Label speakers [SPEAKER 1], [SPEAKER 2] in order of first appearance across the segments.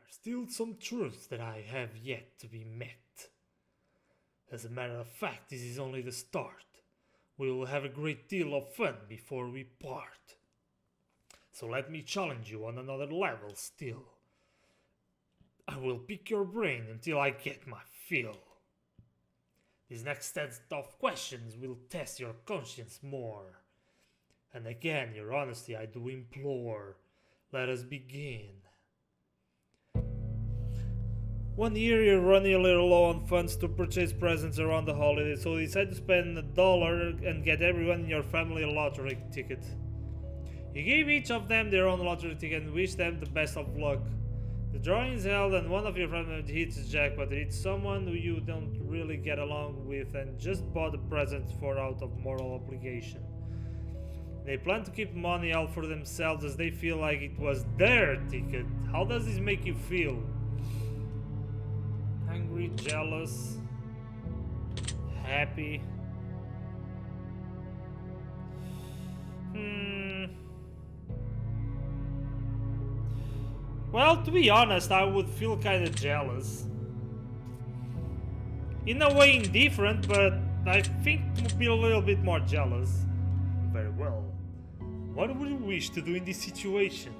[SPEAKER 1] still some truths that I have yet to be met. As a matter of fact, this is only the start. We will have a great deal of fun before we part. So let me challenge you on another level still. I will pick your brain until I get my fill. These next set of questions will test your conscience more. And again, your honesty I do implore. Let us begin. One year you're running a little low on funds to purchase presents around the holidays, so you decide to spend $1 and get everyone in your family a lottery ticket. You gave each of them their own lottery ticket and wish them the best of luck. The drawing is held and one of your friends hits a jackpot. It's someone who you don't really get along with and just bought the present for out of moral obligation. They plan to keep money all for themselves as they feel like it was their ticket. How does this make you feel? Angry, jealous, happy? Well, to be honest, I would feel kinda jealous. In a way indifferent, but I think would be a little bit more jealous. Very well. What would you wish to do in this situation?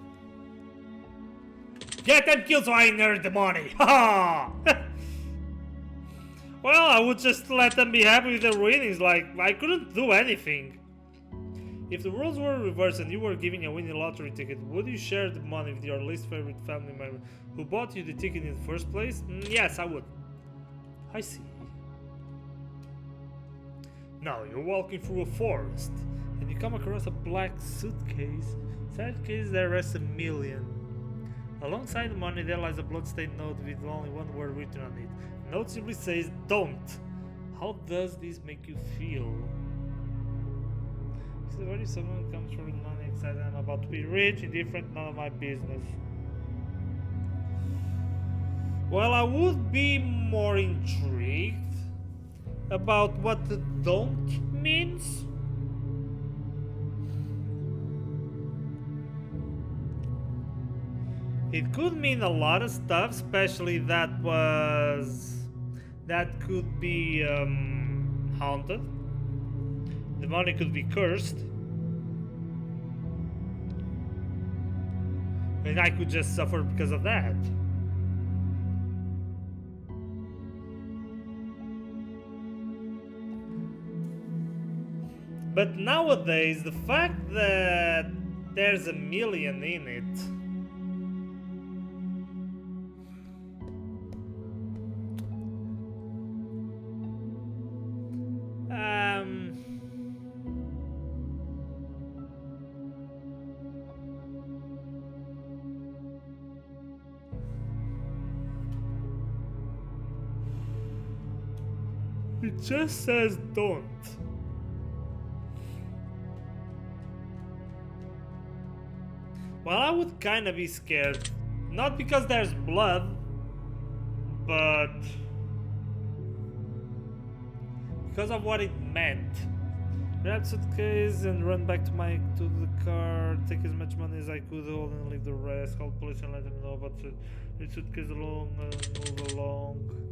[SPEAKER 1] Get them killed so I inherit the money! Ha! Well, I would just let them be happy with their winnings, like I couldn't do anything. If the roles were reversed and you were giving a winning lottery ticket, would you share the money with your least favorite family member who bought you the ticket in the first place? Yes, I would. I see. Now, you're walking through a forest, and you come across a black suitcase. Inside the case there rests $1 million. Alongside the money there lies a bloodstained note with only one word written on it. The note simply says, "Don't." How does this make you feel? What if someone comes for money excited I'm about to be rich, indifferent, none of my business? Well, I would be more intrigued about what the "don't" means. It could mean a lot of stuff, especially that could be haunted. The money could be cursed. And I could just suffer because of that. But nowadays, the fact that there's $1 million in it, it just says "don't." Well, I would kinda be scared. Not because there's blood, but because of what it meant. Grab suitcase and run back to the car, take as much money as I could hold and leave the rest. Call police and let them know about the suitcase along and move along.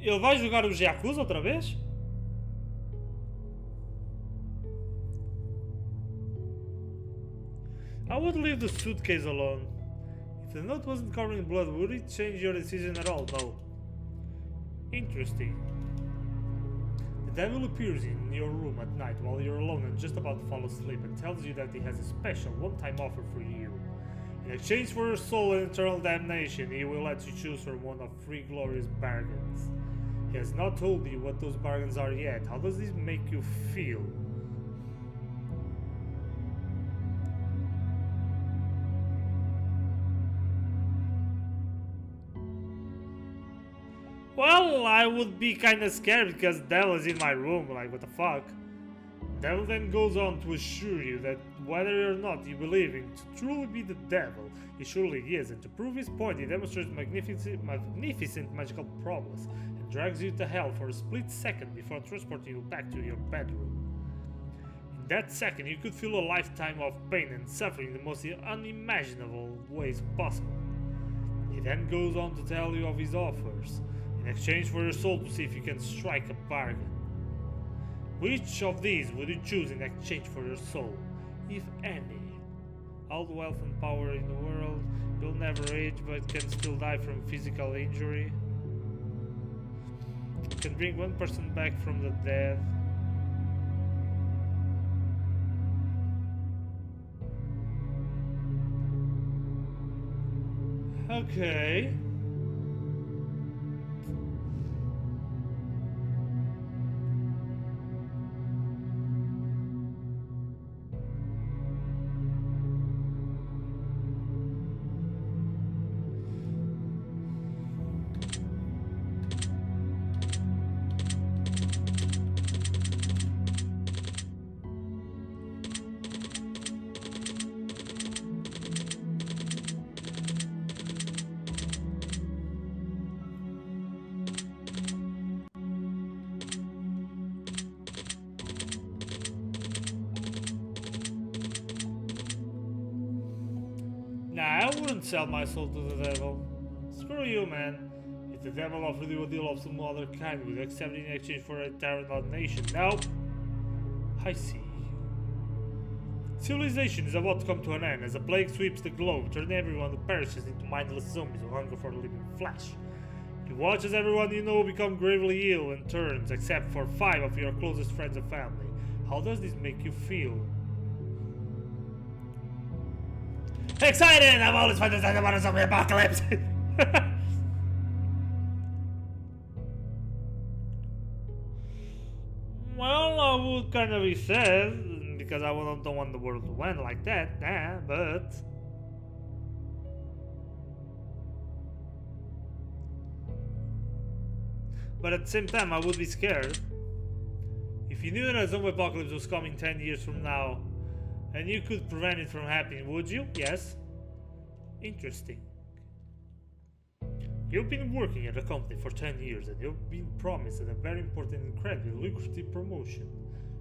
[SPEAKER 1] Ele vai jogar o Yakuza outra vez? I would leave the suitcase alone. If the note wasn't covered in blood, would it change your decision at all? No. Interesting. The devil appears in your room at night while you're alone and just about to fall asleep and tells you that he has a special one-time offer for you. In exchange for your soul and eternal damnation, he will let you choose from one of 3 glorious bargains. He has not told you what those bargains are yet. How does this make you feel? Well, I would be kinda scared because devil is in my room, like what the fuck? Devil then goes on to assure you that whether or not you believe him to truly be the devil, he surely is, and to prove his point he demonstrates magnificent magical prowess and drags you to hell for a split second before transporting you back to your bedroom. In that second you could feel a lifetime of pain and suffering in the most unimaginable ways possible. He then goes on to tell you of his offers, in exchange for your soul to see if you can strike a bargain. Which of these would you choose in exchange for your soul, if any? All the wealth and power in the world, you'll never age but can still die from physical injury. You can bring one person back from the dead. Okay. Nah, I wouldn't sell my soul to the devil. Screw you, man. If the devil offered you a deal of some other kind, would you accept it in exchange for a tyrant nation? Nope. I see. Civilization is about to come to an end as a plague sweeps the globe, turning everyone who perishes into mindless zombies who hunger for the living flesh. You watch as everyone you know become gravely ill and turns, except for 5 of your closest friends and family. How does this make you feel? Excited! I'm always fantasizing about a zombie apocalypse! Well, I would kind of be sad, because I don't want the world to end like that, nah, but... But at the same time, I would be scared. If you knew that a zombie apocalypse was coming 10 years from now, and you could prevent it from happening, would you? Yes. Interesting. You've been working at a company for 10 years and you've been promised a very important and incredibly lucrative promotion.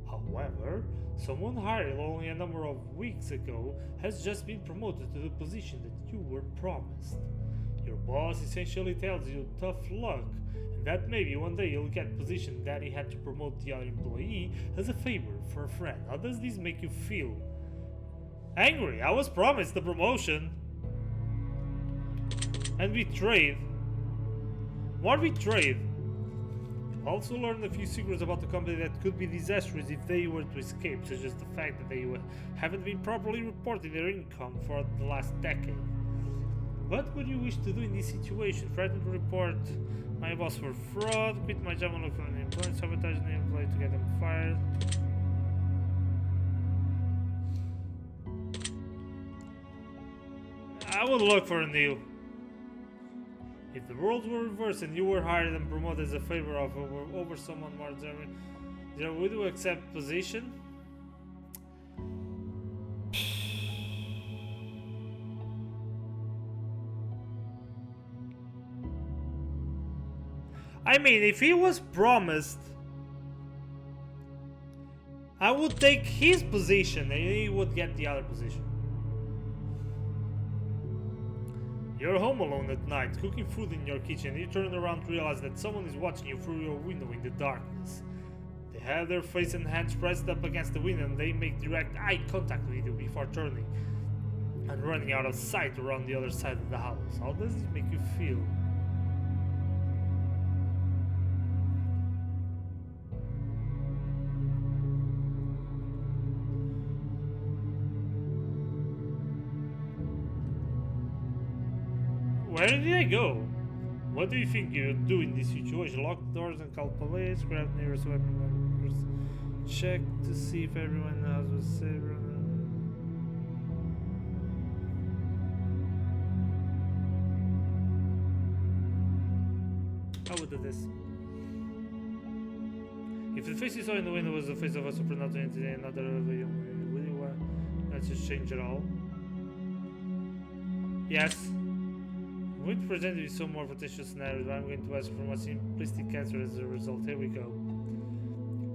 [SPEAKER 1] However, someone hired only a number of weeks ago has just been promoted to the position that you were promised. Your boss essentially tells you tough luck, and that maybe one day you'll get the position that he had to promote the other employee as a favor for a friend. How does this make you feel? Angry. I was promised the promotion. And betrayed. More betrayed. You also learned a few secrets about the company that could be disastrous if they were to escape, such as the fact that they haven't been properly reporting their income for the last decade. What would you wish to do in this situation? Threaten to report my boss for fraud, quit my job and look for an employee, sabotage an employee to get them fired. I would look for a deal. If the roles were reversed and you were hired and promoted as a favor of over someone more deserving, would you accept position? I mean, if he was promised, I would take his position and he would get the other position. You're home alone at night, cooking food in your kitchen. You turn around to realize that someone is watching you through your window in the darkness. They have their face and hands pressed up against the window and they make direct eye contact with you before turning and running out of sight around the other side of the house. How does this make you feel? Where did I go? What do you think you would do in this situation? Lock the doors and call police, grab the nearest weapon, check to see if everyone in the house was safe. I would do this. If the face you saw in the window was the face of a supernatural entity, another would you want that to change at all? Yes. I'm going to present you with some more potential scenarios, but I'm going to ask for a simplistic answer as a result. Here we go.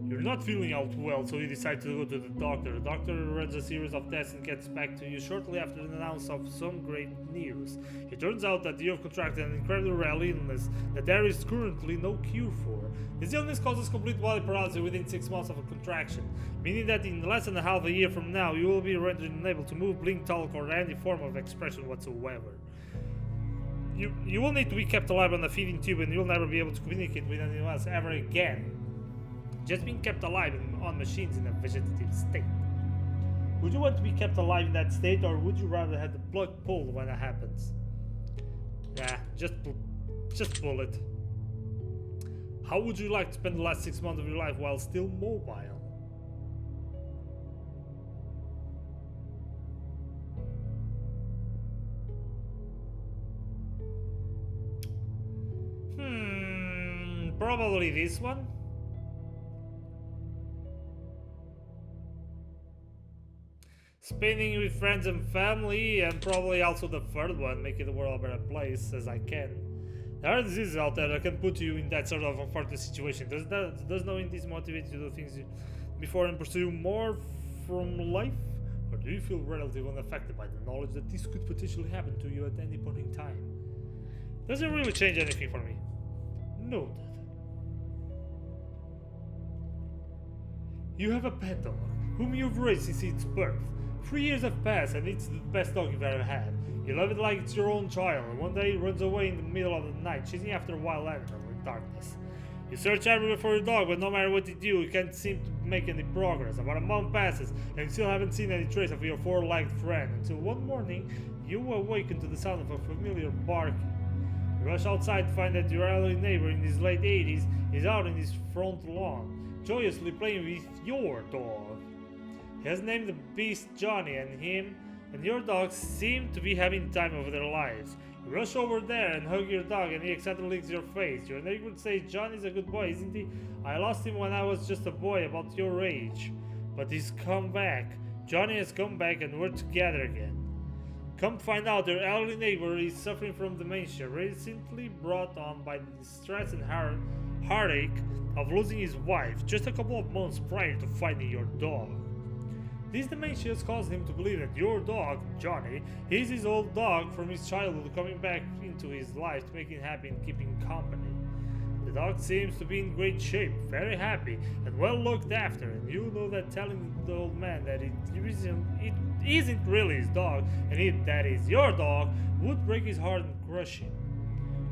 [SPEAKER 1] You're not feeling out well, so you decide to go to the doctor. The doctor runs a series of tests and gets back to you shortly after the announcement of some great news. It turns out that you have contracted an incredibly rare illness that there is currently no cure for. This illness causes complete body paralysis within 6 months of a contraction, meaning that in less than a year from now, you will be rendered unable to move, blink, talk, or any form of expression whatsoever. You will need to be kept alive on a feeding tube, and you'll never be able to communicate with anyone else ever again. Just being kept alive on machines in a vegetative state. Would you want to be kept alive in that state, or would you rather have the plug pulled when it happens? Yeah, just pull it. How would you like to spend the last 6 months of your life while still mobile? Probably this one. Spending with friends and family, and probably also the third one, making the world a better place as I can. There are diseases out there that can put you in that sort of unfortunate situation. Does knowing this motivate you to do things before and pursue more from life? Or do you feel relatively unaffected by the knowledge that this could potentially happen to you at any point in time? Doesn't really change anything for me. Noted. You have a pet dog, whom you've raised since its birth. 3 years have passed and it's the best dog you've ever had. You love it like it's your own child, and one day it runs away in the middle of the night, chasing after a wild animal in darkness. You search everywhere for your dog, but no matter what you do, you can't seem to make any progress. About a month passes, and you still haven't seen any trace of your four-legged friend, until one morning, you awaken to the sound of a familiar barking. You rush outside to find that your elderly neighbor in his late 80s is out in his front lawn, joyously playing with your dog. He has named the beast Johnny, and him and your dog seem to be having the time of their lives. You rush over there and hug your dog, and he accidentally licks your face. Your neighbor would say, "Johnny's a good boy, isn't he? I lost him when I was just a boy about your age. But he's come back. Johnny has come back and we're together again." Come find out, your elderly neighbor is suffering from dementia, recently brought on by the stress and heartache of losing his wife just a couple of months prior to finding your dog. This dementia has caused him to believe that your dog, Johnny, is his old dog from his childhood coming back into his life to make him happy and keep him company. The dog seems to be in great shape, very happy, and well looked after, and you know that telling the old man that it isn't really his dog, and that is your dog, would break his heart and crush him.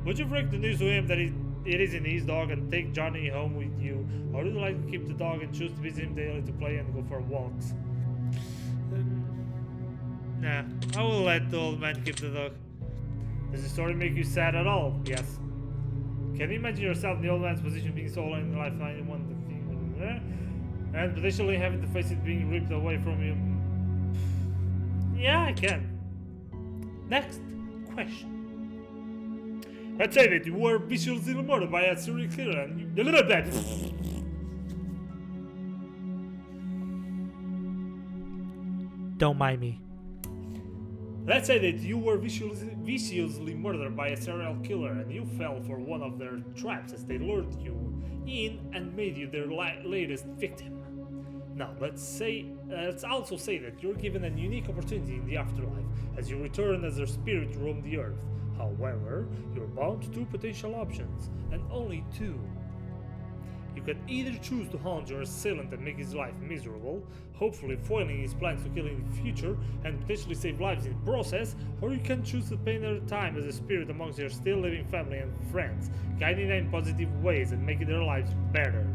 [SPEAKER 1] Would you break the news to him that it isn't his dog and take Johnny home with you, or would you like to keep the dog and choose to visit him daily to play and go for walks? Nah, I will let the old man keep the dog. Does the story make you sad at all? Yes. Can you imagine yourself in the old man's position, being so alone in life, finding one thing, and potentially having to face it being ripped away from you? Yeah, I can. Next question. Let's say that you were viciously murdered by a serial killer and you delivered that. Don't mind me. Let's say that you were viciously murdered by a serial killer and you fell for one of their traps as they lured you in and made you their latest victim. Now, let's also say that you're given a unique opportunity in the afterlife as you return as their spirit to roam the earth. However, you're bound to two potential options, and only two. You can either choose to haunt your assailant and make his life miserable, hopefully foiling his plans to kill in the future and potentially save lives in the process, or you can choose to spend their time as a spirit amongst your still living family and friends, guiding them in positive ways and making their lives better.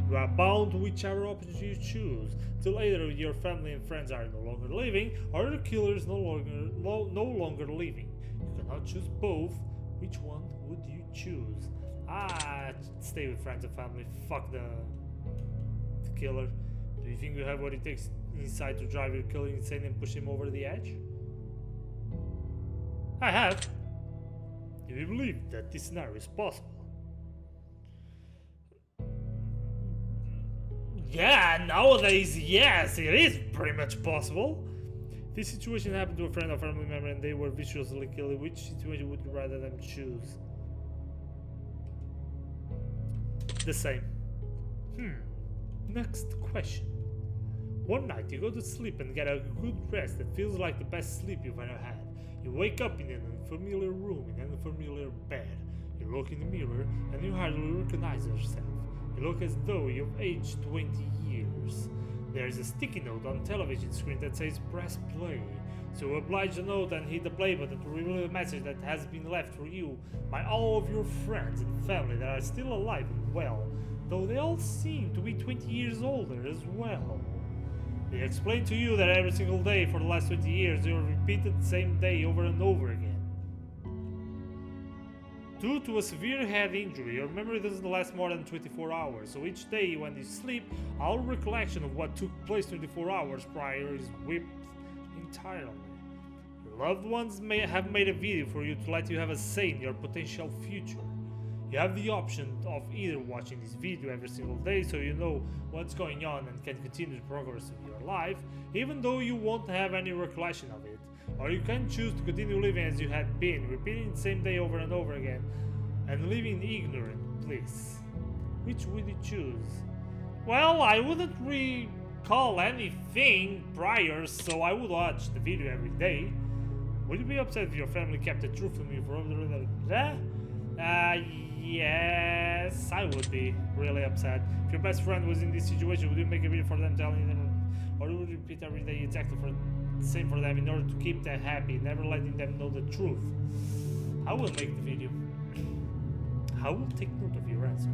[SPEAKER 1] You are bound to whichever option you choose, till either your family and friends are no longer living, or the killer is no longer living. You cannot choose both. Which one would you choose? Stay with friends and family. Fuck the killer. Do you think you have what it takes inside to drive your killer insane and push him over the edge? I have. Do you believe that this scenario is possible? Yeah, nowadays, yes, it is pretty much possible. This situation happened to a friend or family member and they were viciously killed. Which situation would you rather them choose? The same. Next question. One night you go to sleep and get a good rest that feels like the best sleep you've ever had. You wake up in an unfamiliar room, in an unfamiliar bed. You look in the mirror and you hardly recognize yourself. You look as though you've aged 20 years. There is a sticky note on the television screen that says press play. So oblige the note and hit the play button to reveal a message that has been left for you by all of your friends and family that are still alive and well, though they all seem to be 20 years older as well. They explain to you that every single day for the last 20 years you have repeated the same day over and over again. Due to a severe head injury, your memory doesn't last more than 24 hours, so each day when you sleep, all recollection of what took place 24 hours prior is wiped entirely. Your loved ones may have made a video for you to let you have a say in your potential future. You have the option of either watching this video every single day so you know what's going on and can continue the progress of your life, even though you won't have any recollection of it, or you can choose to continue living as you had been, repeating the same day over and over again, and living in ignorant bliss. Which would you choose? Well, I wouldn't recall anything prior, so I would watch the video every day. Would you be upset if your family kept the truth from you for over yes, I would be really upset. If your best friend was in this situation, would you make a video for them telling them, or would you repeat every day exactly the same for them in order to keep them happy, never letting them know the truth? I will make the video. I will take note of your answer.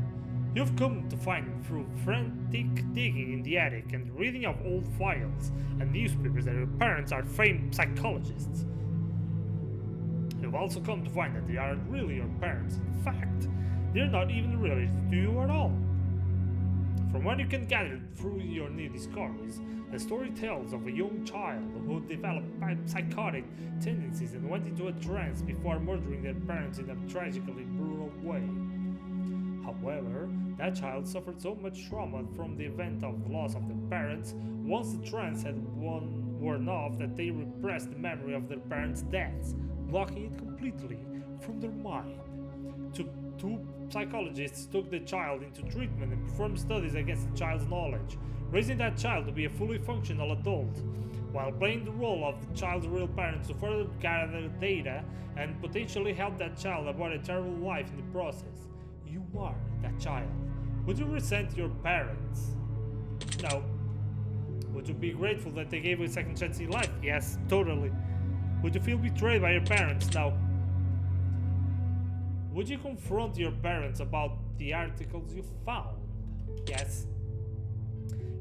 [SPEAKER 1] You've come to find through frantic digging in the attic and reading of old files and newspapers that your parents are famed psychologists. You've also come to find that they aren't really your parents. In fact, they're not even related to you at all. From what you can gather through your new discoveries, the story tells of a young child who developed psychotic tendencies and went into a trance before murdering their parents in a tragically brutal way. However, that child suffered so much trauma from the event of the loss of their parents once the trance had worn off that they repressed the memory of their parents' deaths, blocking it completely from their mind. Two psychologists took the child into treatment and performed studies against the child's knowledge, raising that child to be a fully functional adult, while playing the role of the child's real parents to further gather data and potentially help that child avoid a terrible life in the process. You are that child. Would you resent your parents? No. Would you be grateful that they gave you a second chance in life? Yes, totally. Would you feel betrayed by your parents? No. Would you confront your parents about the articles you found? Yes.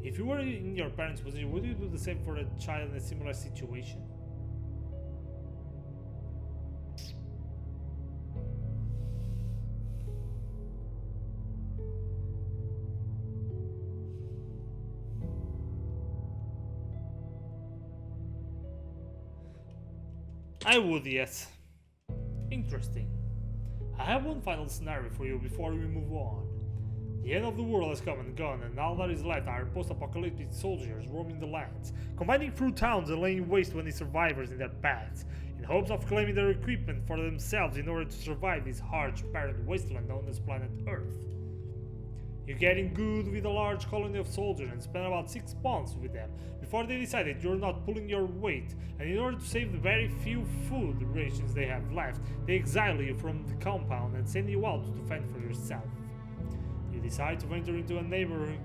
[SPEAKER 1] If you were in your parents' position, would you do the same for a child in a similar situation? I would, yes. Interesting. I have one final scenario for you before we move on. The end of the world has come and gone, and all that is left are post-apocalyptic soldiers roaming the lands, combining through towns and laying waste to any survivors in their paths, in hopes of claiming their equipment for themselves in order to survive this harsh, barren wasteland known as planet Earth. You get in good with a large colony of soldiers and spend about 6 months with them before they decide that you're not pulling your weight, and in order to save the very few food rations they have left, they exile you from the compound and send you out to fend for yourself. You decide to venture into a neighboring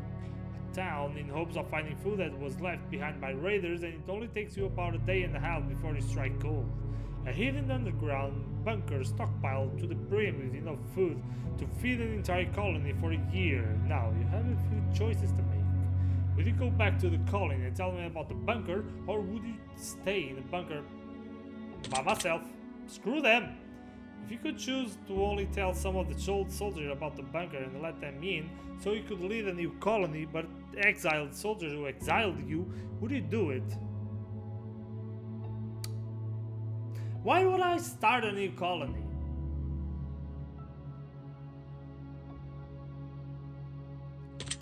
[SPEAKER 1] town in hopes of finding food that was left behind by raiders, and it only takes you about a day and a half before you strike gold. A hidden underground bunker stockpiled to the brim with enough food to feed an entire colony for a year. Now, you have a few choices to make. Would you go back to the colony and tell them about the bunker, or would you stay in the bunker by myself? Screw them! If you could choose to only tell some of the soldiers about the bunker and let them in, so you could lead a new colony but exile the soldiers who exiled you, would you do it? Why would I start a new colony?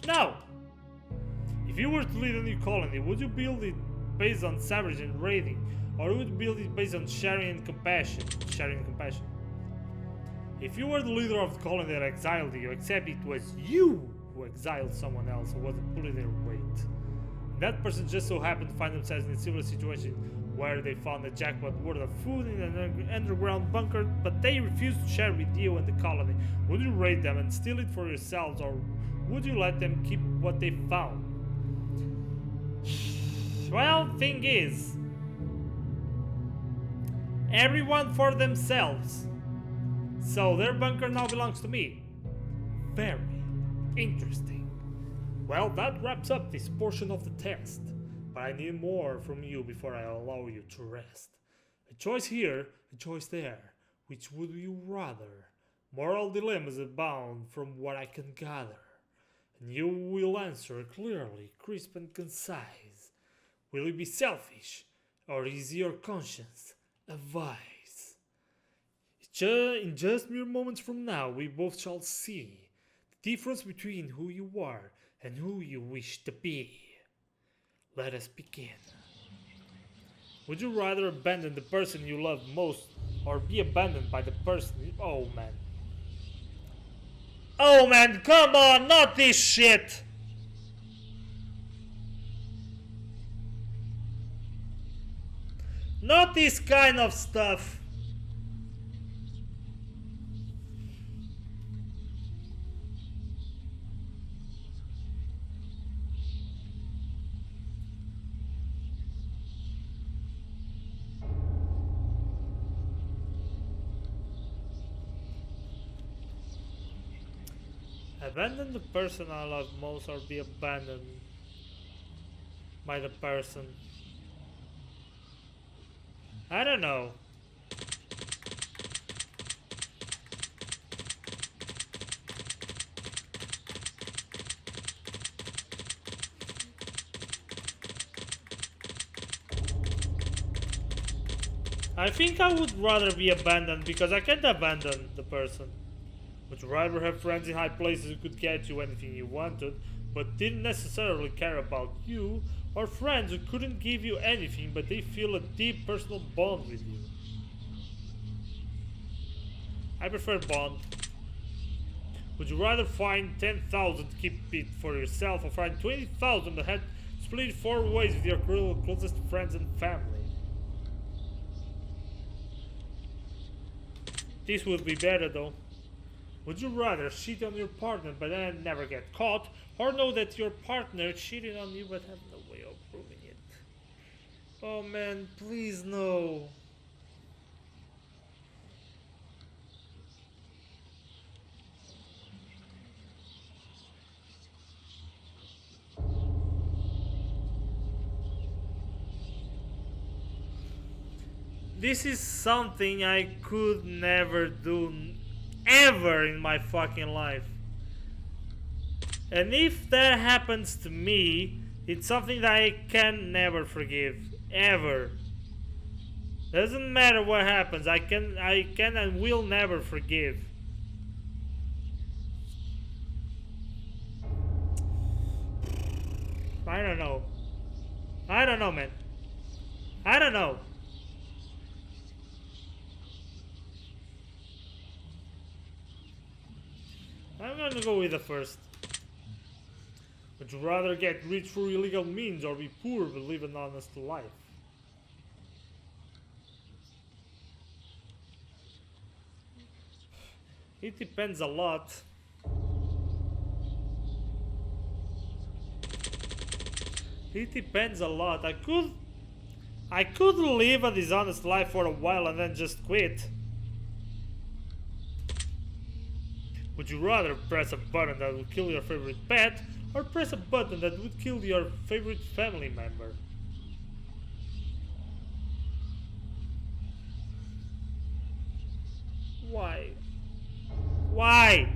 [SPEAKER 1] No! you were to lead a new colony, would you build it based on savage and raiding, or would you build it based on sharing and compassion? If you were the leader of the colony that exiled you, except it was you who exiled someone else who wasn't pulling their weight, that person just so happened to find themselves in a similar situation where they found a jackpot worth of food in an underground bunker, but they refused to share with you and the colony, would you raid them and steal it for yourselves, or would you let them keep what they found? Well, thing is, everyone for themselves. So their bunker now belongs to me. Very interesting. Well, that wraps up this portion of the test. But I need more from you before I allow you to rest. A choice here, a choice there. Which would you rather? Moral dilemmas abound from what I can gather. And you will answer clearly, crisp and concise. Will you be selfish, or is your conscience a vice? In just mere moments from now, we both shall see the difference between who you are and who you wish to be. Let us begin. Would you rather abandon the person you love most, or be abandoned by the person you... Oh man, come on, not this shit! Not this kind of stuff. Abandon the person I love most, or be abandoned by the person. I don't know. I think I would rather be abandoned because I can't abandon the person. Would you rather have friends in high places who could get you anything you wanted, but didn't necessarily care about you, or friends who couldn't give you anything but they feel a deep personal bond with you? I prefer bond. Would you rather find 10,000 to keep it for yourself, or find 20,000 that had split 4 ways with your closest friends and family? This would be better though. Would you rather cheat on your partner but then never get caught, or know that your partner cheated on you but have no way of proving it? Oh man, please no. This is something I could never do ever in my fucking life. And if that happens to me, it's something that I can never forgive. Ever. Doesn't matter what happens, I can and will never forgive. I don't know. I don't know, man. I don't know. I'm gonna go with the first. Would you rather get rich through illegal means, or be poor but live an honest life? It depends a lot. It depends a lot. I could live a dishonest life for a while and then just quit. Would you rather press a button that would kill your favorite pet, or press a button that would kill your favorite family member? Why? Why?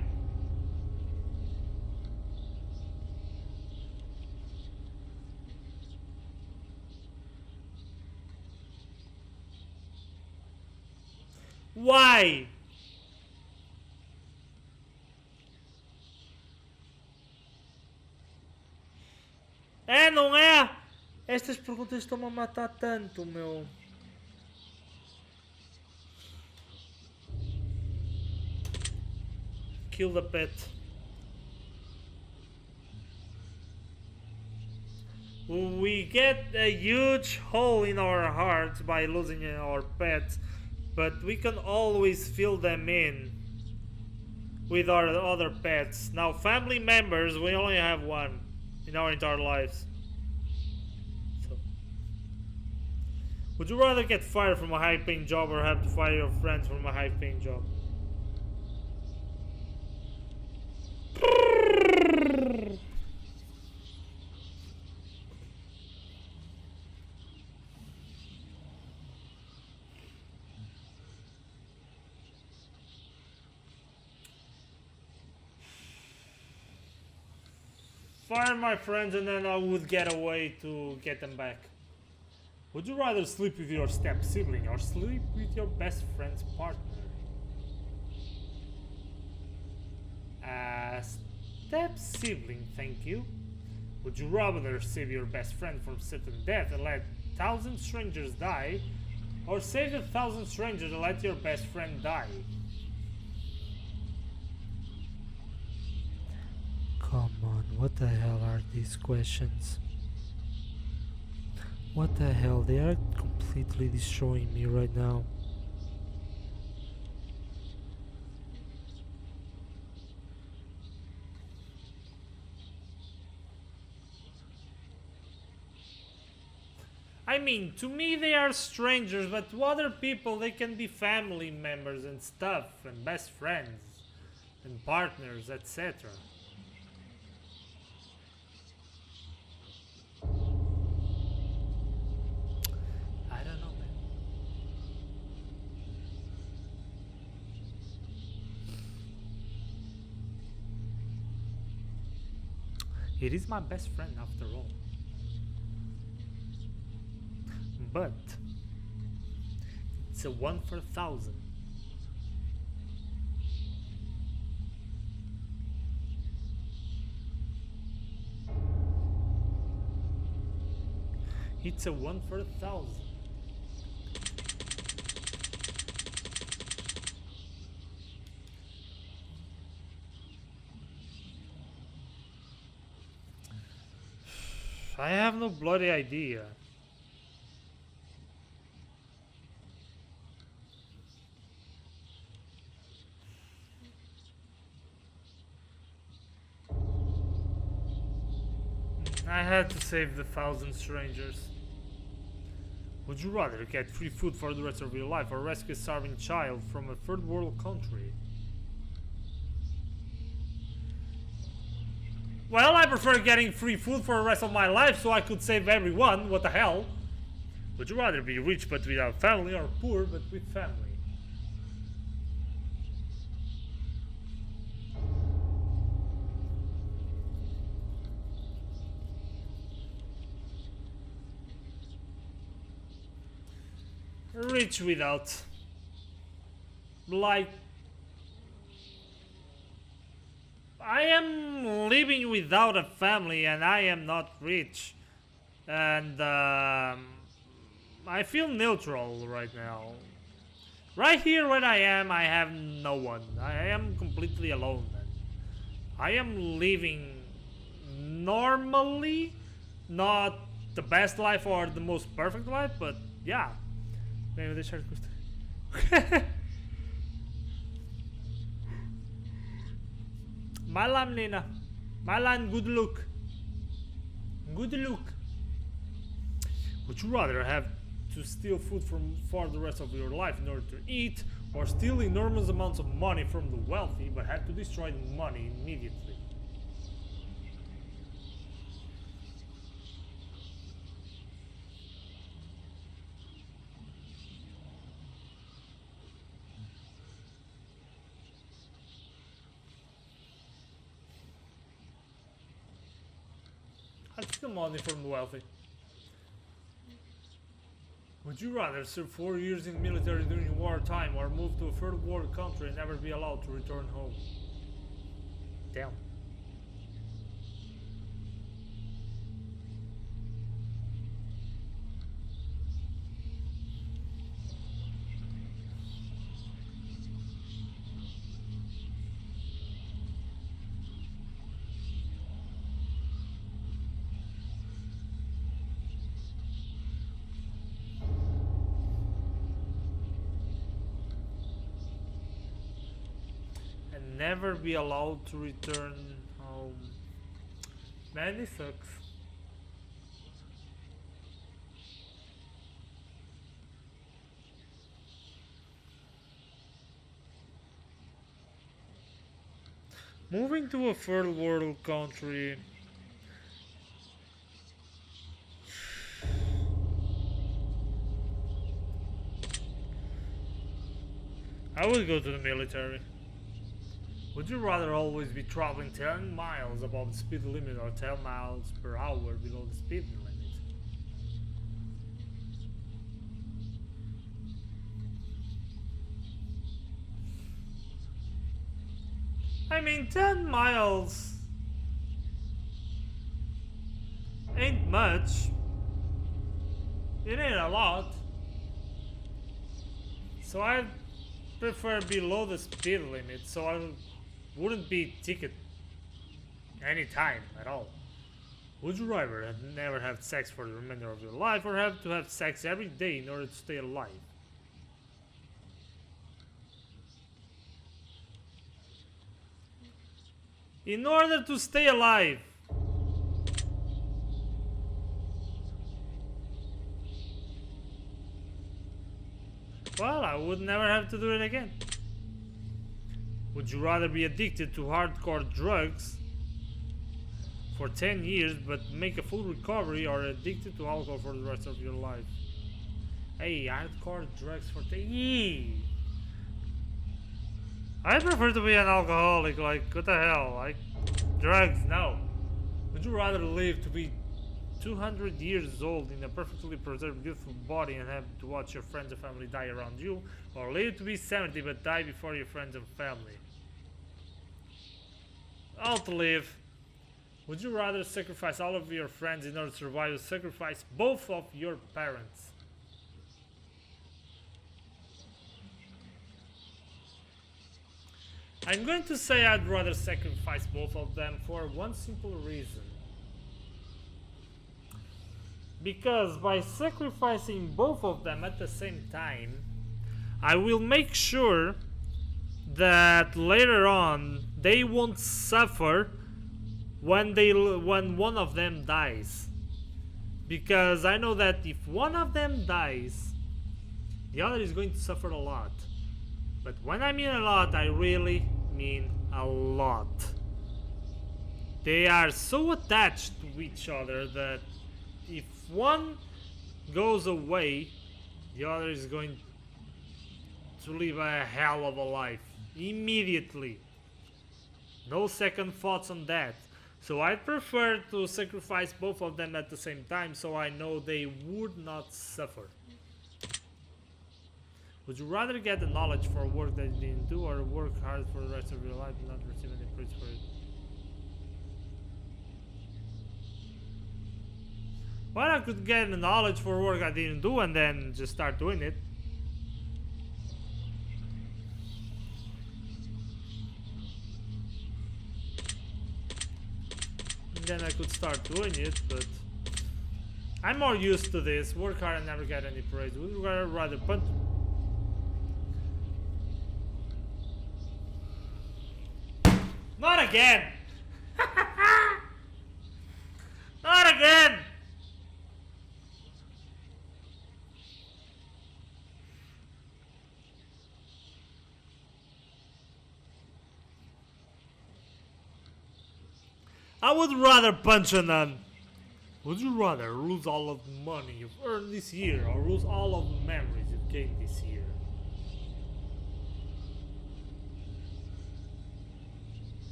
[SPEAKER 1] Why? estas perguntas estão-me a matar tanto, meu. Kill the pet. We get a huge hole in our hearts by losing our pets, but we can always fill them in with our other pets. Now, family members, we only have one in our entire lives. So, would you rather get fired from a high-paying job or have to fire your friends from a high-paying job? Fire my friends and then I would get a way to get them back. Would you rather sleep with your step sibling or sleep with your best friend's partner? Step sibling, thank you. Would you rather save your best friend from certain death and let 1,000 strangers die, or save 1,000 strangers and let your best friend die? Come on, what the hell are these questions? What the hell? They are completely destroying me right now. I mean, to me they are strangers, but to other people they can be family members and stuff, and best friends, and partners, etc. I don't know, man. It is my best friend after all. But it's a 1 for 1,000. It's a 1 for 1,000. I have no bloody idea. I had to save the 1,000 strangers. Would you rather get free food for the rest of your life or rescue a starving child from a third world country? Well, I prefer getting free food for the rest of my life so I could save everyone. What the hell? Would you rather be rich but without family or poor but with family? Rich without. Like, I am living without a family and I am not rich. And I feel neutral right now. Right here where I am, I have no one. I am completely alone. I am living normally. Not the best life or the most perfect life, but yeah. Bem, vou deixar de custar. Vai lá, menina. Vai lá and good luck. Good luck. Would you rather have to steal food for the rest of your life in order to eat, or steal enormous amounts of money from the wealthy but have to destroy the money immediately? I'd steal money from the wealthy. Would you rather serve 4 years in the military during wartime or move to a third world country and never be allowed to return home? Damn. never be allowed to return home. Man, this sucks. Moving to a third world country. I would go to the military. Would you rather always be traveling 10 miles above the speed limit or 10 miles per hour below the speed limit? I mean, 10 miles ain't much. It ain't a lot. So I prefer below the speed limit, so I wouldn't be ticket any time at all. Would you rather never have sex for the remainder of your life or have to have sex every day in order to stay alive? In order to stay alive. Well, I would never have to do it again. Would you rather be addicted to hardcore drugs for 10 years but make a full recovery, or addicted to alcohol for the rest of your life? Hey, hardcore drugs for 10 years. I prefer to be an alcoholic, like, what the hell? Like, drugs, no. Would you rather live to be 200 years old in a perfectly preserved, beautiful body and have to watch your friends and family die around you, or live to be 70 but die before your friends and family? All to live. Would you rather sacrifice all of your friends in order to survive, or sacrifice both of your parents? I'm going to say I'd rather sacrifice both of them for one simple reason. Because by sacrificing both of them at the same time, I will make sure that later on they won't suffer when one of them dies. Because I know that if one of them dies, the other is going to suffer a lot. But when I mean a lot, I really mean a lot. They are so attached to each other that if one goes away, the other is going to live a hell of a life immediately. No second thoughts on that. So I prefer to sacrifice both of them at the same time, so I know they would not suffer. Would you rather get the knowledge for work that you didn't do, or work hard for the rest of your life and not receive any praise for it? Well, I could get the knowledge for work I didn't do and then just start doing it. And then I could start doing it, but I'm more used to this. Work hard and never get any praise. Would you rather punch? Not again! Not again! I would rather punch a nun. Would you rather lose all of the money you've earned this year, or lose all of the memories you've gained this year?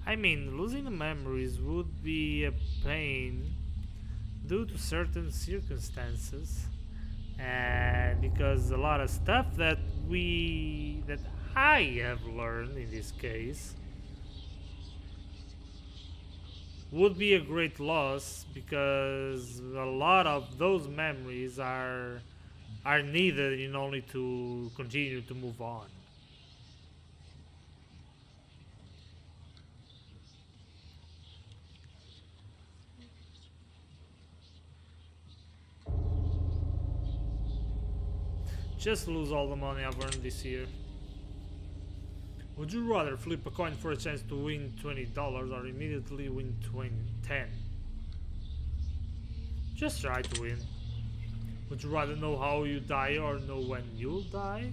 [SPEAKER 1] I mean, losing the memories would be a pain due to certain circumstances, and because a lot of stuff that I have learned in this case would be a great loss, because a lot of those memories are needed in order to continue to move on. Just lose all the money I've earned this year. Would you rather flip a coin for a chance to win $20 or immediately win 10? Just try to win. Would you rather know how you die or know when you'll die?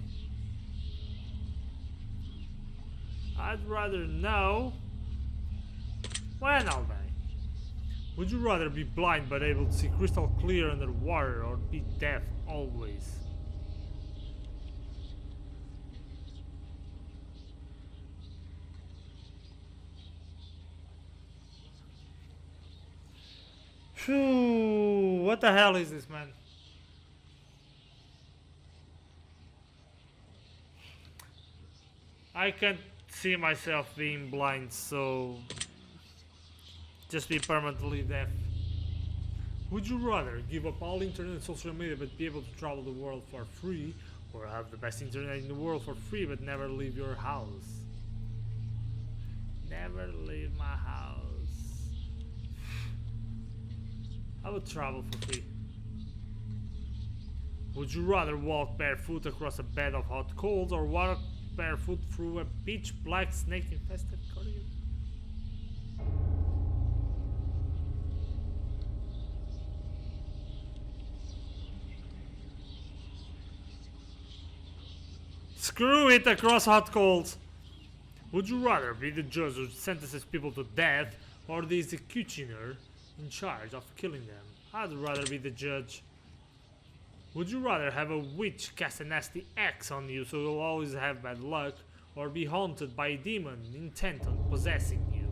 [SPEAKER 1] I'd rather know when I'll die. Would you rather be blind but able to see crystal clear underwater or be deaf always? Phew, what the hell is this, man? I can't see myself being blind, so just be permanently deaf. Would you rather give up all internet and social media but be able to travel the world for free, or have the best internet in the world for free but never leave your house? Never leave my house. I would travel for free. Would you rather walk barefoot across a bed of hot coals or walk barefoot through a pitch black snake infested corridor? Screw it, across hot coals! Would you rather be the judge who sentences people to death or the executioner in charge of killing them? I'd rather be the judge. Would you rather have a witch cast a nasty X on you so you'll always have bad luck, or be haunted by a demon intent on possessing you?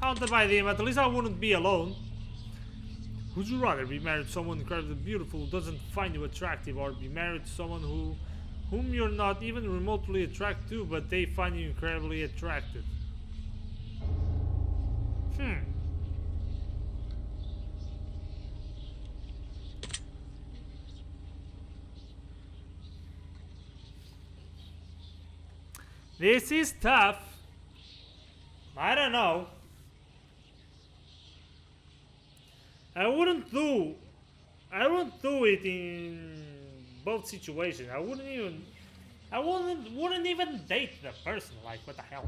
[SPEAKER 1] Haunted by a demon, at least I wouldn't be alone. Would you rather be married to someone incredibly beautiful who doesn't find you attractive, or be married to someone whom you're not even remotely attracted to, but they find you incredibly attractive? This is tough. I don't know. I wouldn't do it in both situations. I wouldn't even date the person. Like, what the hell?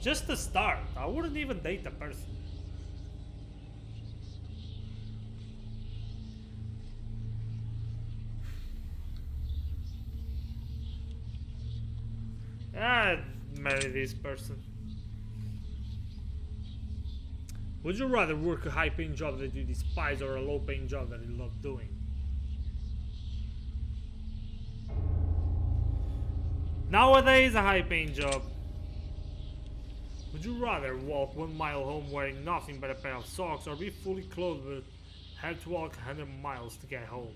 [SPEAKER 1] Just to start, I wouldn't even date the person. I'd marry this person. Would you rather work a high-paying job that you despise or a low-paying job that you love doing? Nowadays, a high-paying job. Would you rather walk 1 mile home wearing nothing but a pair of socks, or be fully clothed but have to walk 100 miles to get home?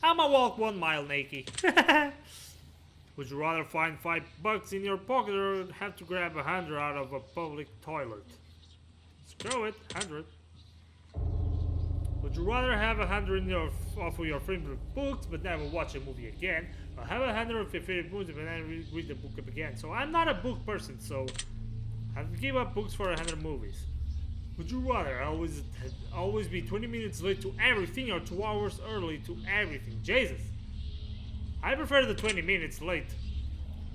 [SPEAKER 1] I'ma walk 1 mile naked. Would you rather find $5 in your pocket or have to grab 100 out of a public toilet? Screw it, 100. Would you rather have 100 in your off of your favorite books but never watch a movie again, or have 100 of your favorite movies but never read the book again? So I'm not a book person, so I have to give up books for 100 movies. Would you rather always be 20 minutes late to everything, or 2 hours early to everything? Jesus! I prefer the 20 minutes late.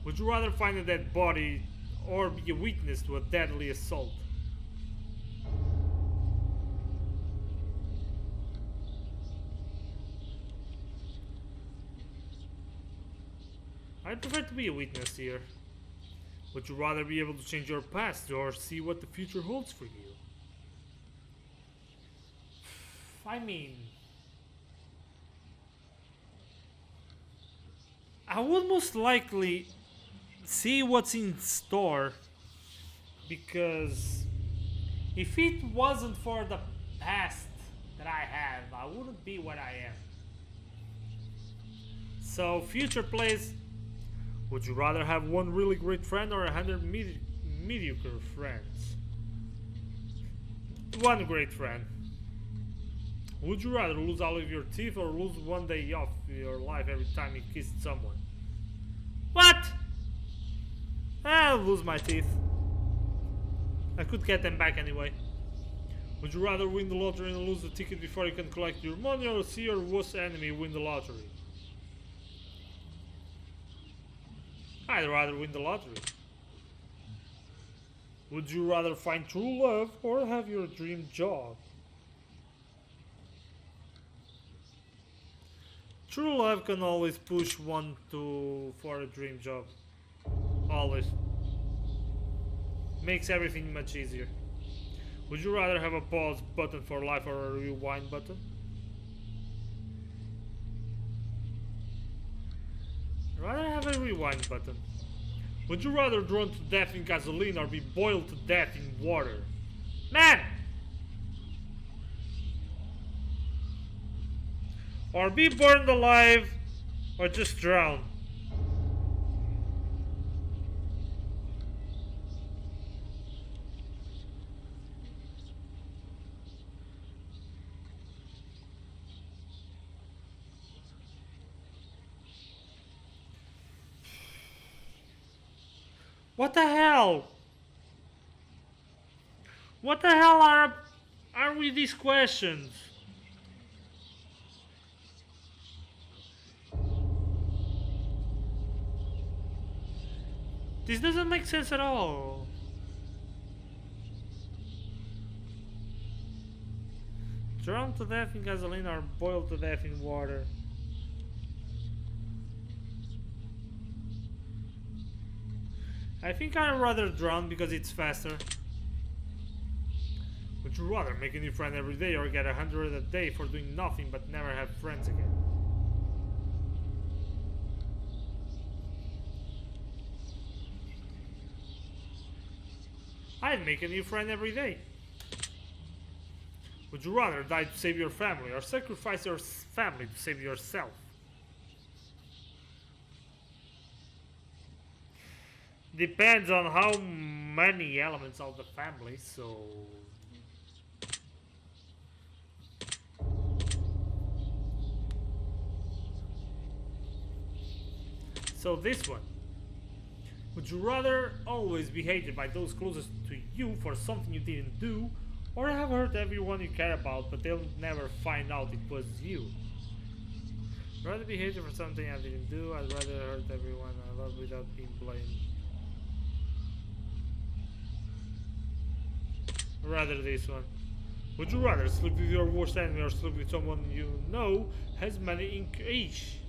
[SPEAKER 1] Would you rather find a dead body or be a witness to a deadly assault? I prefer to be a witness here. Would you rather be able to change your past or see what the future holds for you? I mean, I would most likely see what's in store, because if it wasn't for the past that I have, I wouldn't be what I am. So, future plays. Would you rather have 1 really great friend or 100 mediocre friends? 1 great friend. Would you rather lose all of your teeth or lose one day off your life every time you kissed someone? What? I'll lose my teeth. I could get them back anyway. Would you rather win the lottery and lose the ticket before you can collect your money, or see your worst enemy win the lottery? I'd rather win the lottery. Would you rather find true love or have your dream job? True love can always push one for a dream job. Always. Makes everything much easier. Would you rather have a pause button for life or a rewind button? I'd rather have a rewind button. Would you rather drown to death in gasoline or be boiled to death in water? Man! Or be burned alive or just drown. What the hell? What the hell are we these questions? This doesn't make sense at all. Drown to death in gasoline or boiled to death in water? I think I'd rather drown because it's faster. Would you rather make a new friend every day or get 100 a day for doing nothing but never have friends again? I'd make a new friend every day. Would you rather die to save your family or sacrifice your family to save yourself? Depends on how many elements of the family, so... So this one. Would you rather always be hated by those closest to you for something you didn't do, or have hurt everyone you care about but they'll never find out it was you? I'd rather be hated for something I didn't do. I'd rather hurt everyone I love without being blamed. Rather this one. Would you rather sleep with your worst enemy or sleep with someone you know has money in cash?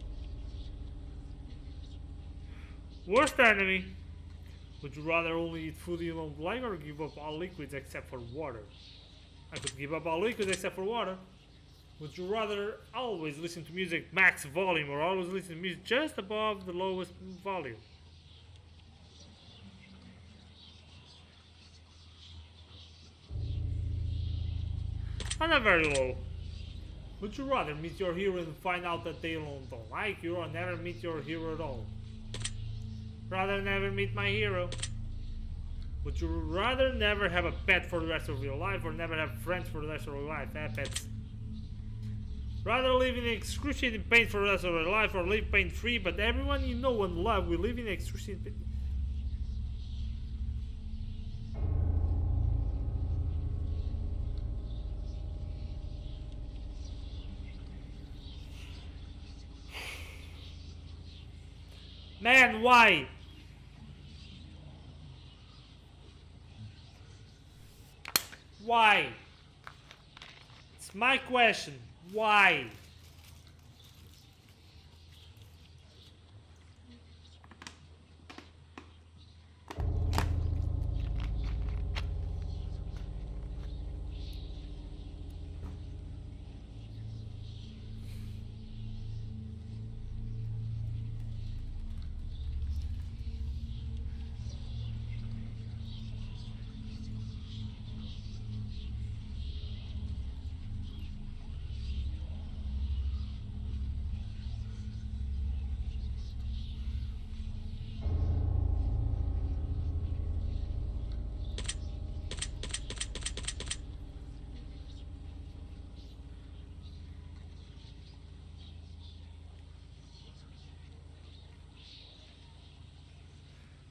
[SPEAKER 1] Worst enemy. Would you rather only eat food you don't like or give up all liquids except for water? I could give up all liquids except for water. Would you rather always listen to music max volume or always listen to music just above the lowest volume? And not very low. Would you rather meet your hero and find out that they don't like you, or never meet your hero at all? Rather never meet my hero. Would you rather never have a pet for the rest of your life, or never have friends for the rest of your life? Pets. Rather live in excruciating pain for the rest of your life, or live pain free, but everyone you know and love will live in excruciating pain. Man, why? Why? It's my question. Why?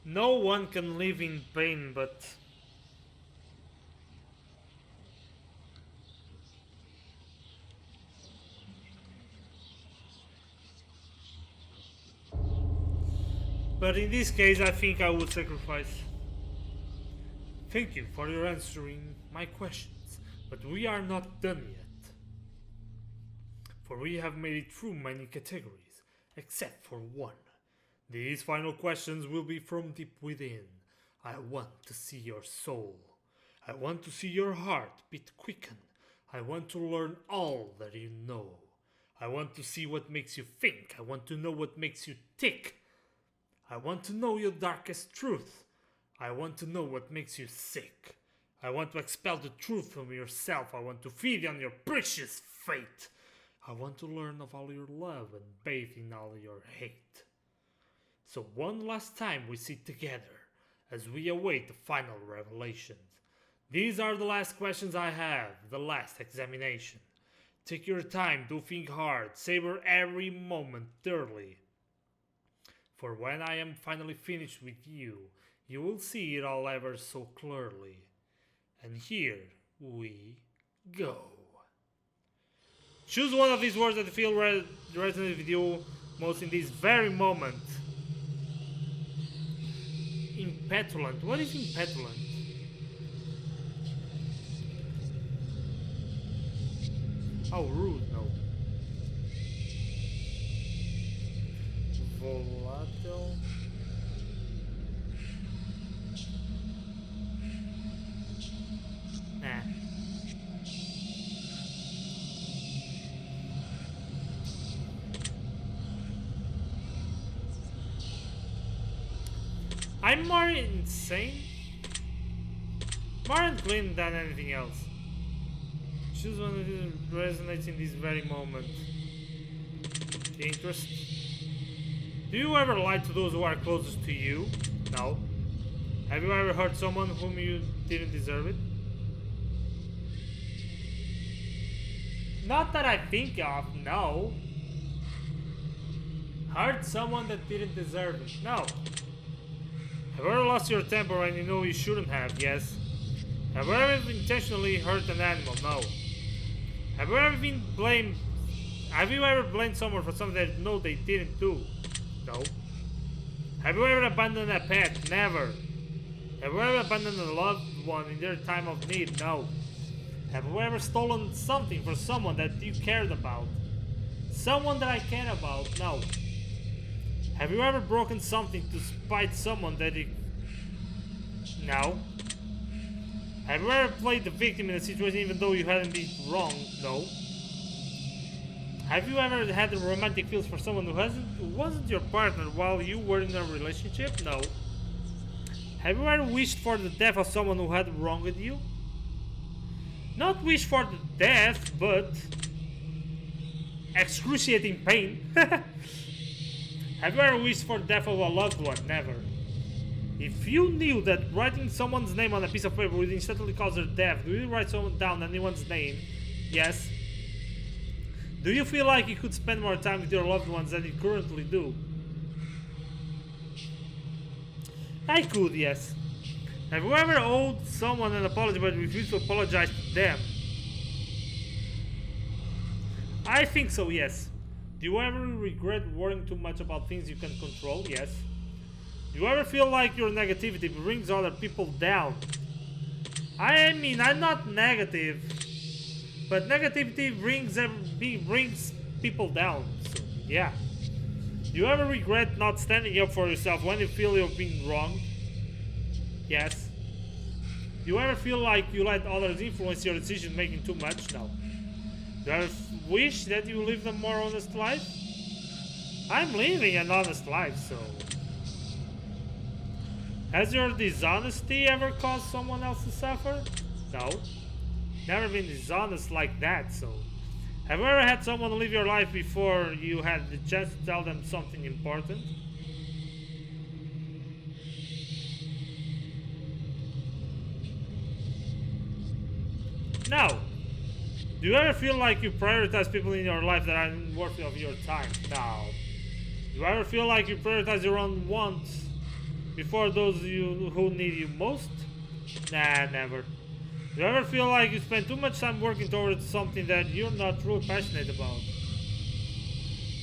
[SPEAKER 1] No one can live in pain, but... But in this case, I think I would sacrifice. Thank you for your answering my questions, but we are not done yet. For we have made it through many categories, except for one. These final questions will be from deep within. I want to see your soul. I want to see your heart beat quicken. I want to learn all that you know. I want to see what makes you think. I want to know what makes you tick. I want to know your darkest truth. I want to know what makes you sick. I want to expel the truth from yourself. I want to feed on your precious fate. I want to learn of all your love and bathe in all your hate. So one last time we sit together as we await the final revelations. These are the last questions I have, the last examination. Take your time, do think hard, savor every moment thoroughly. For when I am finally finished with you, you will see it all ever so clearly. And here we go. Choose one of these words that feel resonate with you most in this very moment. Impetulant. What is impetulant? Oh, rude, no. Volatile. Nah. I'm more insane, more unclean than anything else. Choose one that resonates in this very moment. Interest. Do you ever lie to those who are closest to you? No. Have you ever hurt someone whom you didn't deserve it? Not that I think of, no. Hurt someone that didn't deserve it? No. Have you ever lost your temper when you know you shouldn't have? Yes. Have you ever intentionally hurt an animal? No. Have you ever been blamed? Have you ever blamed someone for something that no they didn't do? No. Have you ever abandoned a pet? Never. Have you ever abandoned a loved one in their time of need? No. Have you ever stolen something from someone that you cared about? Someone that I care about? No. Have you ever broken something to spite someone that you... No. Have you ever played the victim in a situation even though you hadn't been wrong? No. Have you ever had romantic feelings for someone who wasn't your partner while you were in a relationship? No. Have you ever wished for the death of someone who had wronged you? Not wish for the death, but excruciating pain. Have you ever wished for the death of a loved one? Never. If you knew that writing someone's name on a piece of paper would instantly cause their death, do you write someone down anyone's name? Yes. Do you feel like you could spend more time with your loved ones than you currently do? I could, yes. Have you ever owed someone an apology but refused to apologize to them? I think so, yes. Do you ever regret worrying too much about things you can control? Yes. Do you ever feel like your negativity brings other people down? I mean, I'm not negative, but negativity brings people down, so yeah. Do you ever regret not standing up for yourself when you feel you've been wronged? Yes. Do you ever feel like you let others influence your decision making too much? No. Do you ever wish that you lived a more honest life? I'm living an honest life, so... Has your dishonesty ever caused someone else to suffer? No. Never been dishonest like that, so... Have you ever had someone leave your life before you had the chance to tell them something important? No. Do you ever feel like you prioritize people in your life that aren't worthy of your time? No. Do you ever feel like you prioritize your own wants before those you who need you most? Nah, never. Do you ever feel like you spend too much time working towards something that you're not truly passionate about?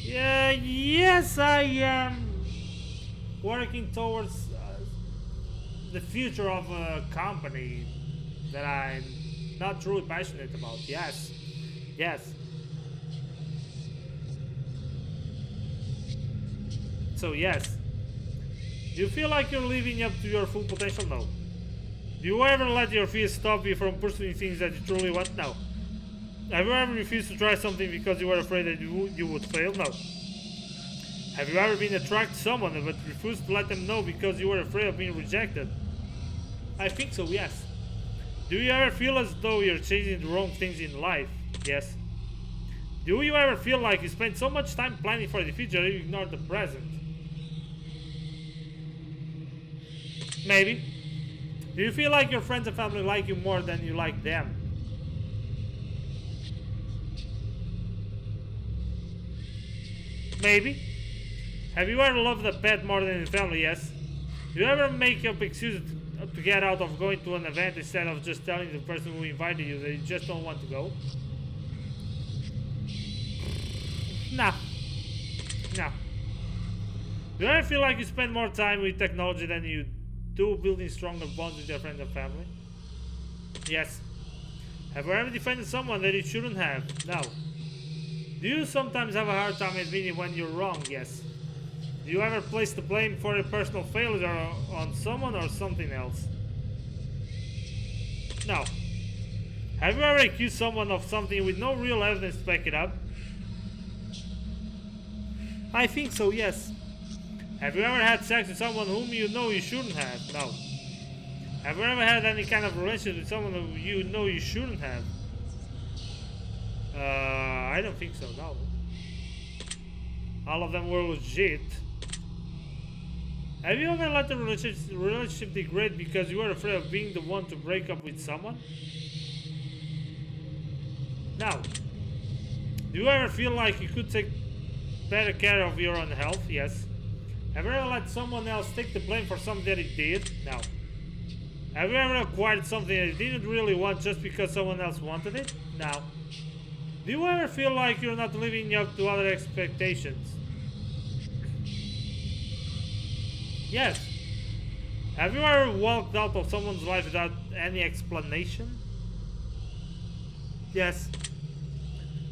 [SPEAKER 1] Yeah, yes, I am working towards the future of a company that I'm not truly passionate about. Yes, yes. So yes, do you feel like you're living up to your full potential? No. Do you ever let your fears stop you from pursuing things that you truly want? No. Have you ever refused to try something because you were afraid that you would fail? No. Have you ever been attracted to someone but refused to let them know because you were afraid of being rejected? I think so, yes. Do you ever feel as though you're chasing the wrong things in life? Yes. Do you ever feel like you spend so much time planning for the future that you ignore the present? Maybe. Do you feel like your friends and family like you more than you like them? Maybe. Have you ever loved a pet more than your family? Yes. Do you ever make up excuses to get out of going to an event instead of just telling the person who invited you that you just don't want to go? Nah. No. Do you ever feel like you spend more time with technology than you do building stronger bonds with your friends and family? Yes. Have you ever defended someone that you shouldn't have? No. Do you sometimes have a hard time admitting when you're wrong? Yes. Do you ever place the blame for your personal failure on someone or something else? No. Have you ever accused someone of something with no real evidence to back it up? I think so, yes. Have you ever had sex with someone whom you know you shouldn't have? No. Have you ever had any kind of relationship with someone who you know you shouldn't have? I don't think so, no. All of them were legit. Have you ever let the relationship degrade because you were afraid of being the one to break up with someone? No. Do you ever feel like you could take better care of your own health? Yes. Have you ever let someone else take the blame for something that he did? No. Have you ever acquired something that you didn't really want just because someone else wanted it? No. Do you ever feel like you're not living up to other expectations? Yes. Have you ever walked out of someone's life without any explanation? Yes.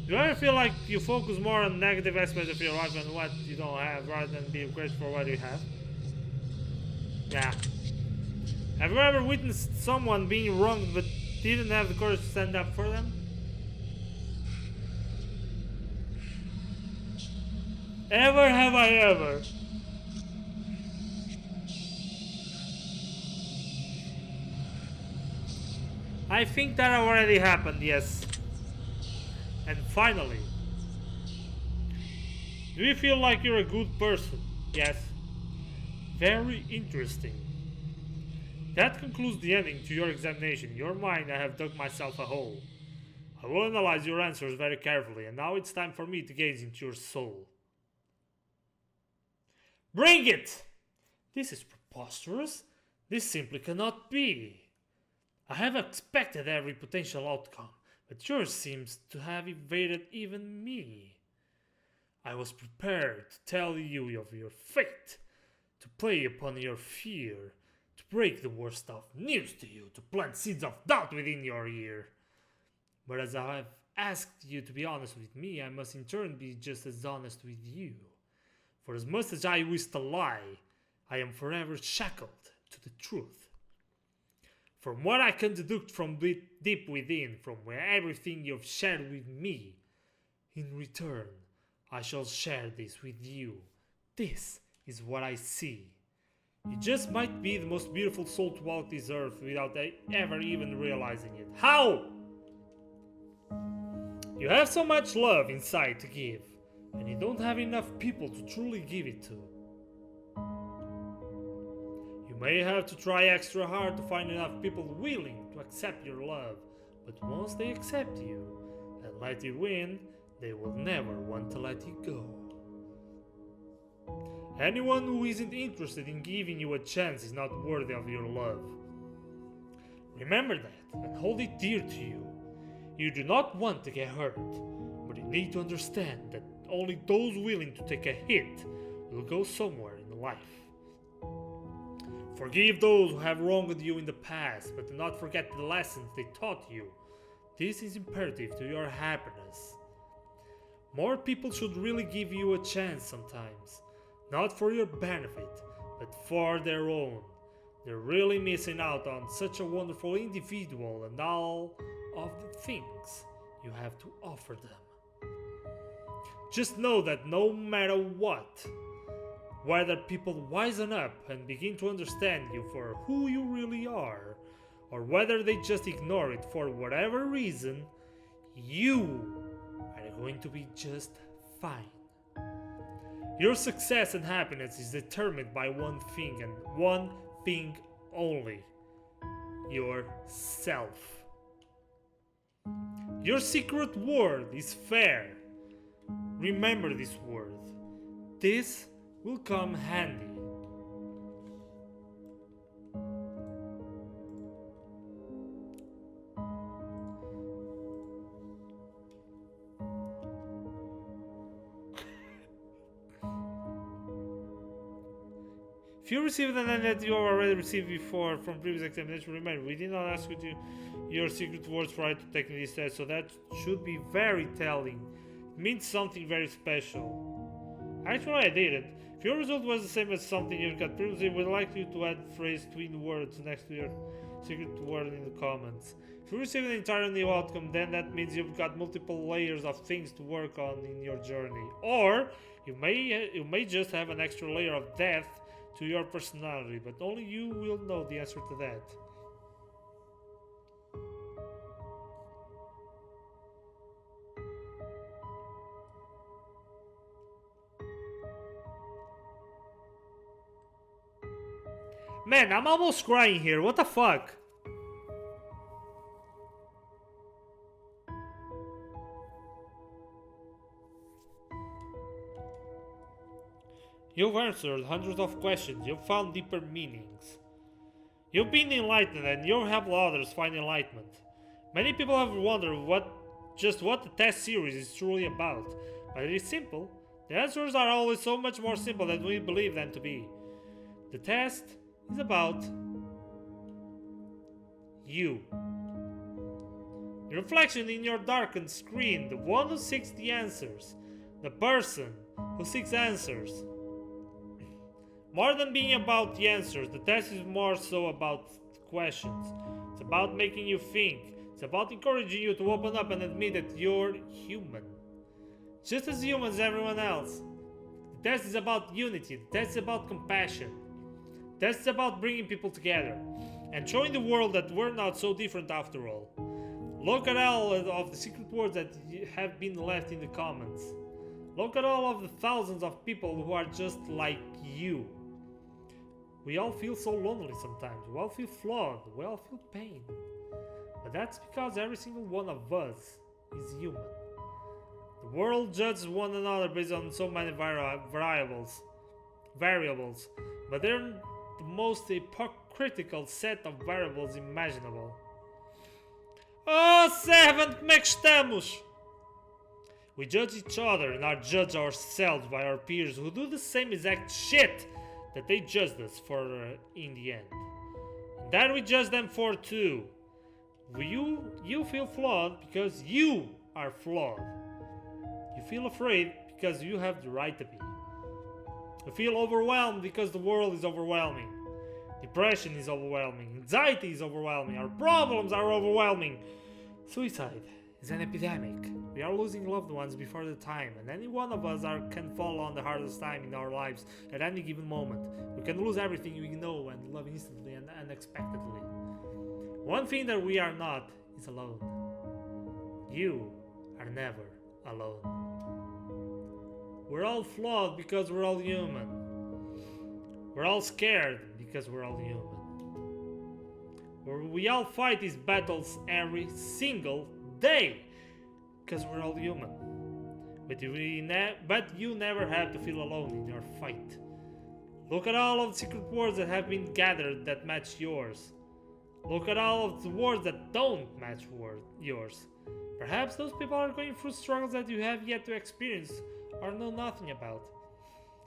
[SPEAKER 1] Do you ever feel like you focus more on negative aspects of your life and what you don't have rather than be grateful for what you have? Yeah. Have you ever witnessed someone being wronged but didn't have the courage to stand up for them? Ever have I ever? I think that already happened, yes. And finally, do you feel like you're a good person? Yes. Very interesting. That concludes the ending to your examination. In your mind, I have dug myself a hole. I will analyze your answers very carefully, and now it's time for me to gaze into your soul. Bring it! This is preposterous. This simply cannot be. I have expected every potential outcome, but yours seems to have evaded even me. I was prepared to tell you of your fate, to play upon your fear, to break the worst of news to you, to plant seeds of doubt within your ear. But as I have asked you to be honest with me, I must in turn be just as honest with you. For as much as I wish to lie, I am forever shackled to the truth. From what I can deduct from deep within, from where everything you've shared with me, in return, I shall share this with you. This is what I see. You just might be the most beautiful soul to walk this earth without ever even realizing it. How? You have so much love inside to give, and you don't have enough people to truly give it to. You may have to try extra hard to find enough people willing to accept your love, but once they accept you and let you in, they will never want to let you go. Anyone who isn't interested in giving you a chance is not worthy of your love. Remember that and hold it dear to you. You do not want to get hurt, but you need to understand that only those willing to take a hit will go somewhere in life. Forgive those who have wronged you in the past, but do not forget the lessons they taught you. This is imperative to your happiness. More people should really give you a chance sometimes, not for your benefit, but for their own. They're really missing out on such a wonderful individual and all of the things you have to offer them. Just know that no matter what, whether people wisen up and begin to understand you for who you really are, or whether they just ignore it for whatever reason, you are going to be just fine. Your success and happiness is determined by one thing and one thing only: yourself. Your secret word is fair. Remember this word. This will come handy. If you received an end that you have already received before from previous examination, remember, we did not ask you to your secret words prior to taking this test, so that should be very telling. It means something very special. Actually, I didn't. If your result was the same as something you got previously, we'd like you to add phrase twin words next to your secret word in the comments. If you receive an entirely new outcome, then that means you've got multiple layers of things to work on in your journey. Or you may just have an extra layer of depth to your personality, but only you will know the answer to that. Man, I'm almost crying here. What the fuck? You've answered hundreds of questions. You've found deeper meanings. You've been enlightened, and you'll help others find enlightenment. Many people have wondered what the test series is truly about, but it is simple. The answers are always so much more simple than we believe them to be. The test is about you. The reflection in your darkened screen, the one who seeks the answers, the person who seeks answers. More than being about the answers, the test is more so about questions. It's about making you think. It's about encouraging you to open up and admit that you're human. Just as human as everyone else. The test is about unity. The test is about compassion. The test is about bringing people together and showing the world that we're not so different after all. Look at all of the secret words that have been left in the comments. Look at all of the thousands of people who are just like you. We all feel so lonely sometimes. We all feel flawed. We all feel pain. But that's because every single one of us is human. The world judges one another based on so many variables, but they're the most hypocritical set of variables imaginable. Oh, Seven, como é que estamos? We judge each other and not judge ourselves by our peers who do the same exact shit that they judged us for in the end. And that we judge them for too. You feel flawed because you are flawed. You feel afraid because you have the right to be. You feel overwhelmed because the world is overwhelming. Depression is overwhelming. Anxiety is overwhelming. Our problems are overwhelming. Suicide is an epidemic. We are losing loved ones before the time, and any one of us can fall on the hardest time in our lives at any given moment. We can lose everything we know and love instantly and unexpectedly. One thing that we are not is alone. You are never alone. We're all flawed because we're all human. We're all scared because we're all human. We all fight these battles every single day because we're all human. But you never have to feel alone in your fight. Look at all of the secret words that have been gathered that match yours. Look at all of the words that don't match yours. Perhaps those people are going through struggles that you have yet to experience or know nothing about.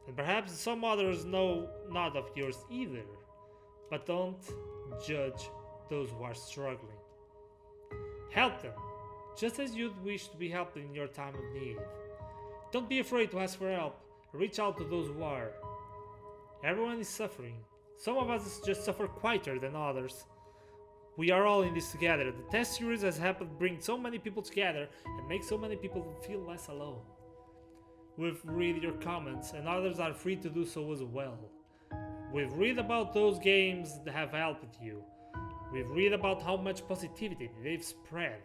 [SPEAKER 1] And perhaps some others know not of yours either. But don't judge those who are struggling. Help them, just as you'd wish to be helped in your time of need. Don't be afraid to ask for help. Reach out to those who are. Everyone is suffering. Some of us just suffer quieter than others. We are all in this together. The test series has helped bring so many people together and make so many people feel less alone. We've read your comments and others are free to do so as well. We've read about those games that have helped you. We've read about how much positivity they've spread.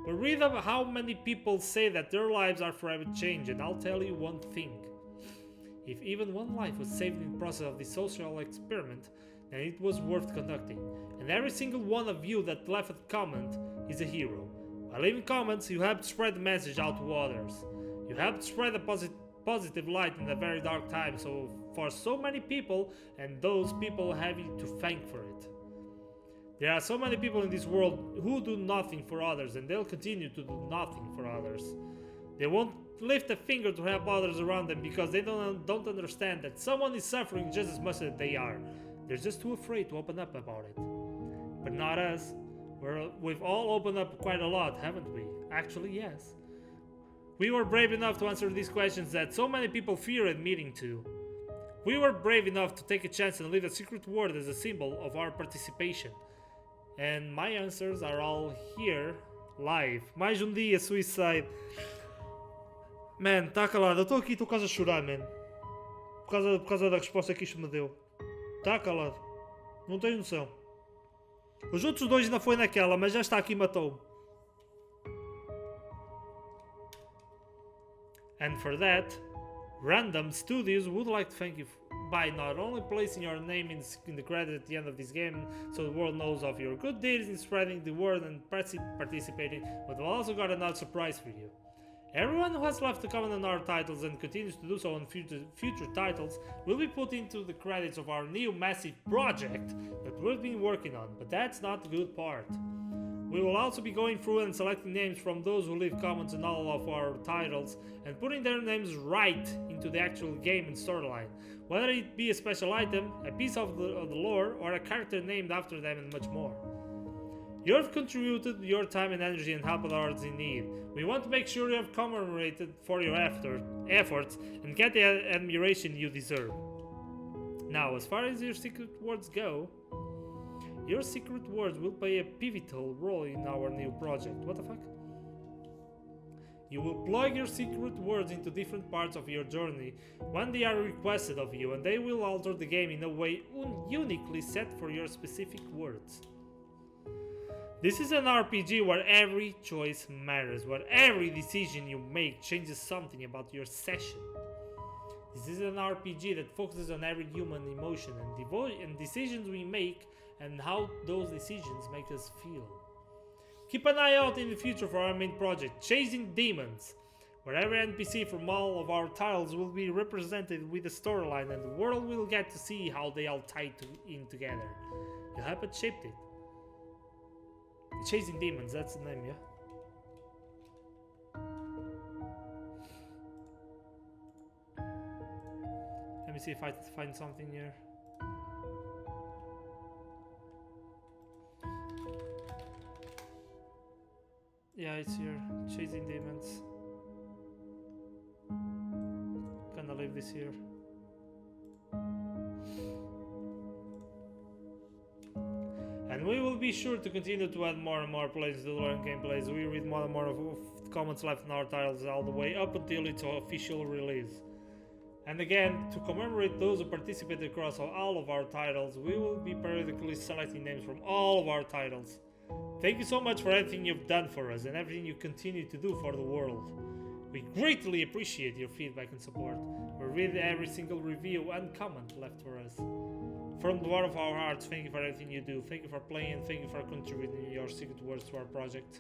[SPEAKER 1] We read about how many people say that their lives are forever changed, and I'll tell you one thing. If even one life was saved in the process of this social experiment, then it was worth conducting. And every single one of you that left a comment is a hero. By leaving comments, you help spread the message out to others. You help spread a positive light in a very dark time, so for so many people, and those people have you to thank for it. There are so many people in this world who do nothing for others, and they'll continue to do nothing for others. They won't lift a finger to help others around them because they don't understand that someone is suffering just as much as they are. They're just too afraid to open up about it. But not us. We've all opened up quite a lot, haven't we? Actually, yes. We were brave enough to answer these questions that so many people fear admitting to. We were brave enough to take a chance and leave a secret word as a symbol of our participation. And my answers are all here, live. Mais dia, Suicide. Man, tá calado. Eu estou aqui, estou quase a chorar, man. Por causa da resposta que isto me deu. Tá calado. Não tenho noção. Os outros dois ainda foi naquela, mas já está aqui e matou-me. And for that, Random Studios would like to thank you by not only placing your name in the credit at the end of this game so the world knows of your good deeds in spreading the word and participating, but we've also got another surprise for you. Everyone who has left a comment on our titles and continues to do so on future titles will be put into the credits of our new massive project that we've been working on, but that's not the good part. We will also be going through and selecting names from those who leave comments on all of our titles and putting their names right into the actual game and storyline, whether it be a special item, a piece of the lore, or a character named after them and much more. You have contributed your time and energy and helped others in need. We want to make sure you have commemorated for your efforts and get the admiration you deserve. Now, as far as your secret words go, your secret words will play a pivotal role in our new project. What the fuck? You will plug your secret words into different parts of your journey when they are requested of you, and they will alter the game in a way uniquely set for your specific words. This is an RPG where every choice matters, where every decision you make changes something about your session. This is an RPG that focuses on every human emotion and decisions we make and how those decisions make us feel. Keep an eye out in the future for our main project, Chasing Demons, where every NPC from all of our titles will be represented with a storyline and the world will get to see how they all tie in together. You haven't shaped it. Chasing Demons, that's the name, yeah? Let me see if I find something here. Yeah, it's here. Chasing Demons. Gonna leave this here. And we will be sure to continue to add more and more plays to learn gameplays. We read more and more of comments left in our titles all the way up until its official release. And again, to commemorate those who participated across all of our titles, we will be periodically selecting names from all of our titles. Thank you so much for everything you've done for us and everything you continue to do for the world. We greatly appreciate your feedback and support. We read every single review and comment left for us. From the bottom of our hearts, thank you for everything you do. Thank you for playing, thank you for contributing your secret words to our project.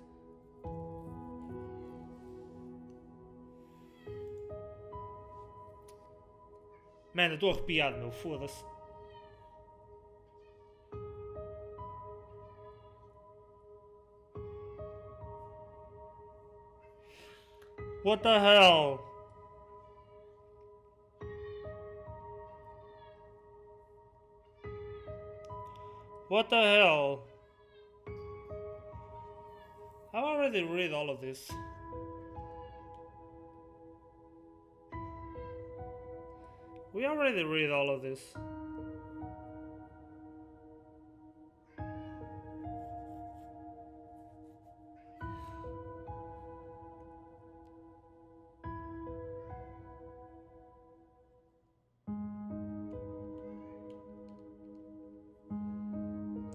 [SPEAKER 1] Mano, eu estou arrepiado, meu, foda-se. What the hell? What the hell? I've already read all of this. We already read all of this.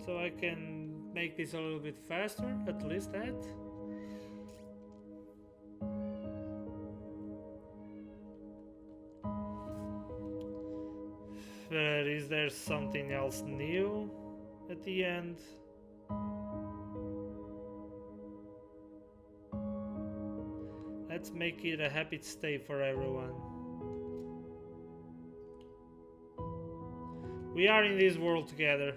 [SPEAKER 1] So I can make this a little bit faster, at least that. But is there something else new at the end? Let's make it a happy stay for everyone. We are in this world together.